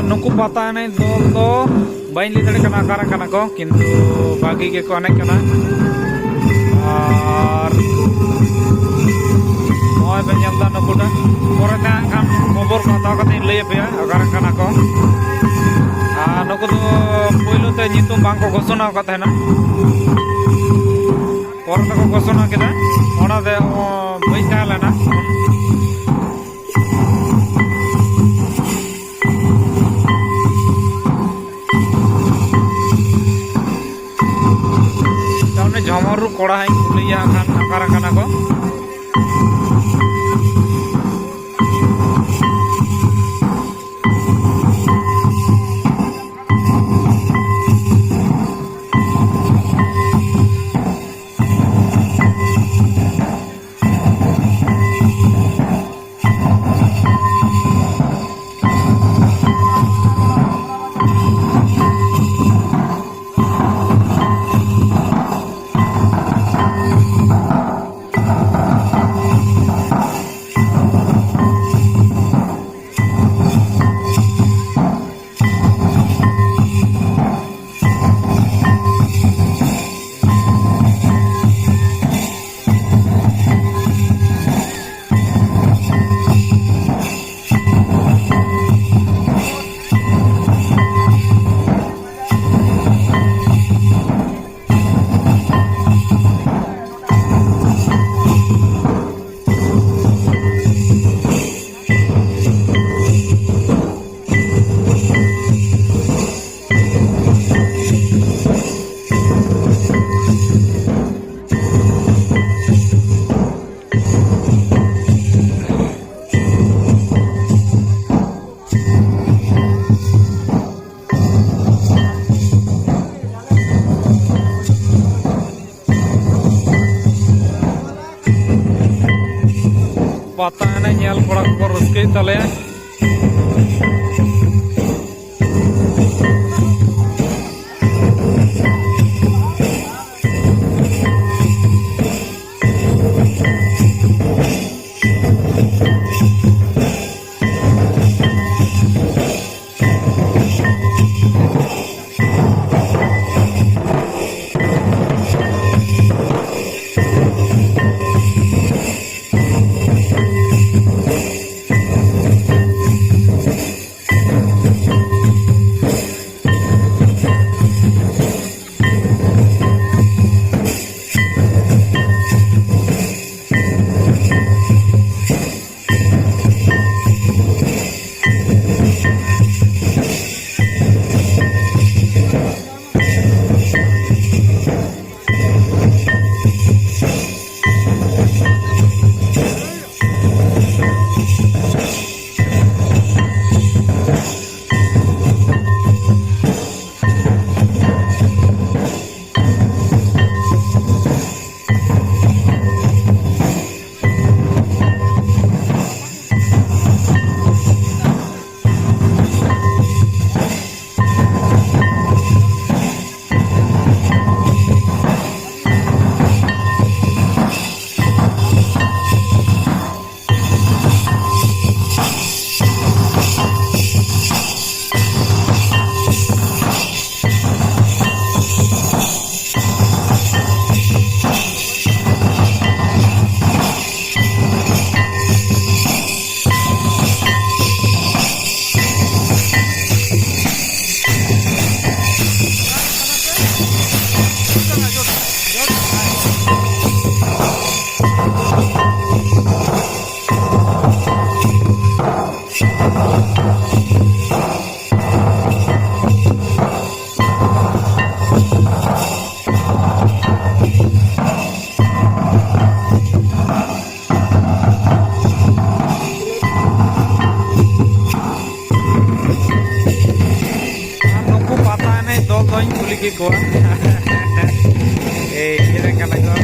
नुकु पता एने दल दो बाइन ली दाड़े कना अकारा कना को किंतु बागी के को अनेक कना और नॉय पे ñelदा नुकुटा परे ना खान खबर को हताव कते लई पे अकारा कना को नुकु दो पहिलो ते नितुम बांग को घोषणा का तहना परे तक घोषणा केदा ओना दे बई तालेना झमरू कोड़ा है कुलिया खान अकारा कना को पता है ना कोड़ा को रस्के तले lagi gua. Kira kata gua,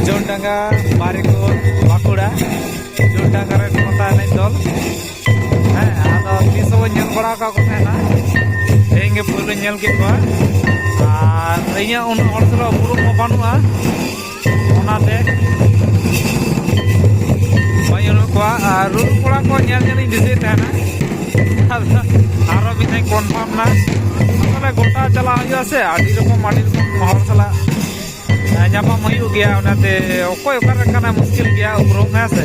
Jondanga, Mariko, Bakura, Jondanga red kota nendol. Ada kisah nyel bora kau na. Enggak perlu nyel gua. Ini orang selalu buruk mau panua. Onate. Banyak gua, rulu pula kau nyel nyel di situ na. Aro ᱤᱧ confirm ᱱᱟ ᱛᱟᱦᱚᱞᱮ ᱜᱚᱴᱟ ᱪᱟᱞᱟᱜ ᱦᱩᱭᱩᱜᱼᱟ ᱥᱮ ᱟᱹᱰᱤ ᱨᱚᱠᱚᱢ ᱦᱚᱲ ᱥᱟᱞᱟᱜ ᱧᱟᱯᱟᱢ ᱦᱩᱭᱩᱜ ᱜᱮᱭᱟ ᱚᱱᱟᱛᱮ ᱚᱠᱚᱭ ᱚᱠᱟᱨᱮ ᱠᱟᱱᱟ ᱢᱩᱥᱠᱤᱞ ᱜᱮᱭᱟ ᱩᱯᱨᱩᱢ ᱦᱮᱸ ᱥᱮ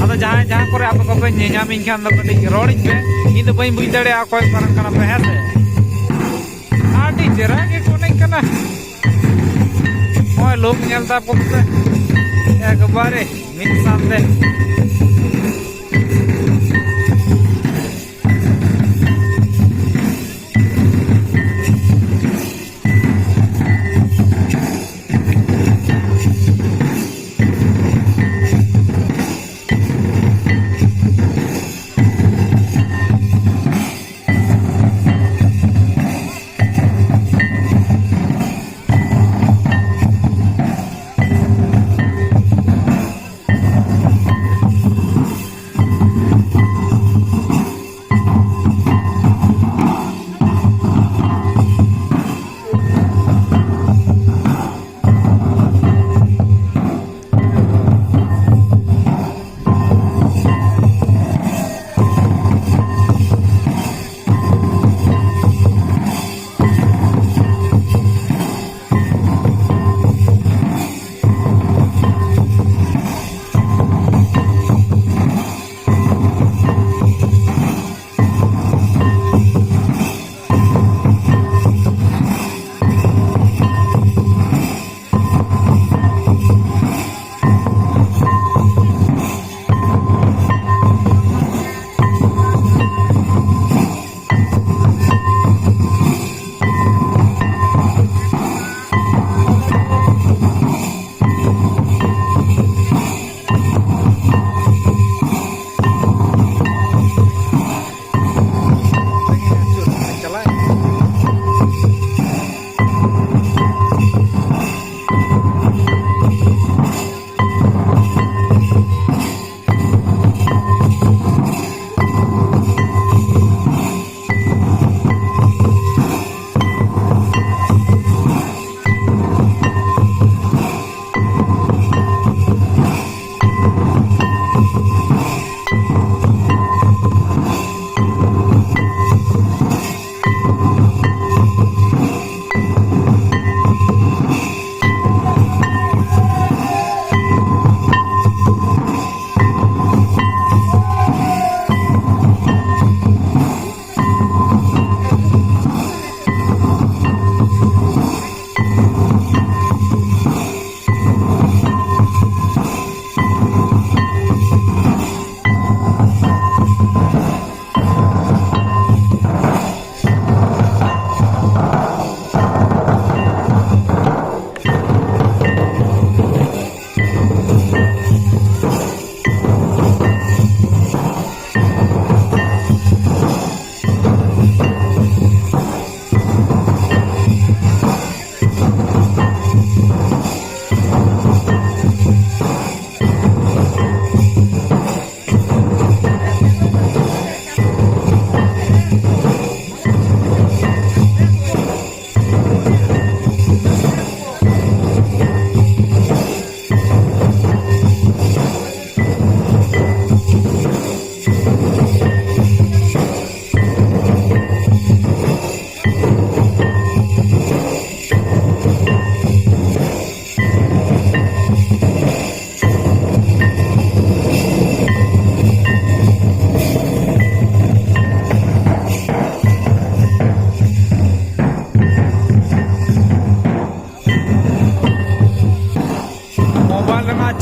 ᱟᱫᱚ ᱡᱟᱦᱟᱸ ᱠᱚᱨᱮ ᱟᱯᱮ ᱠᱚᱯᱮ ᱧᱮᱧᱟᱢᱤᱧ ᱠᱷᱟᱱ ᱫᱚ ᱠᱟᱹᱴᱤᱡ ᱨᱚᱲᱤᱧ ᱯᱮ ᱤᱧ ᱫᱚ ᱵᱟᱹᱧ ᱵᱩᱡᱽ ᱫᱟᱲᱮᱭᱟᱜᱼᱟ ᱚᱠᱚᱭ ᱚᱠᱟᱨᱮᱱ ᱠᱟᱱᱟ ᱯᱮ ᱦᱮᱸ ᱥᱮ ᱟᱹᱰᱤ ᱪᱮᱦᱨᱟ ᱜᱮ ᱠᱚᱱᱮᱧ ᱠᱟᱱᱟ ᱱᱚᱜᱼᱚᱭ ᱞᱳᱠ ᱧᱮᱞ ᱛᱟᱵᱚᱱ ᱯᱮ একবারে মিট সামনে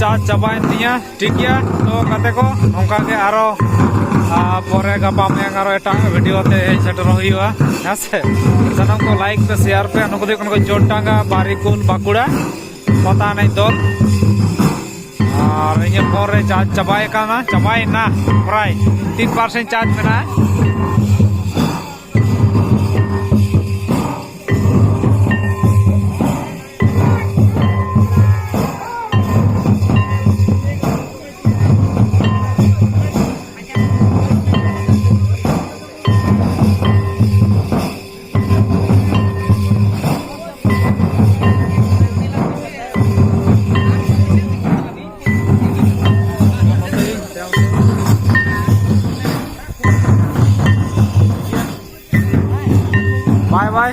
चार्ज चाबाइन तिया ठीक गया तो कते को नौका के आरो परे गपा में आरो एटा वीडियो ते सेटर हुआ हेसे सनम को लाइक पे शेयर पे नुको देखन को जोटांगा बारिकुल बाकुड़ा पता नहीं दल और ये परे चार्ज चाबाए काना चाबाए ना प्राय 3% चार्ज मेना বাই বাই।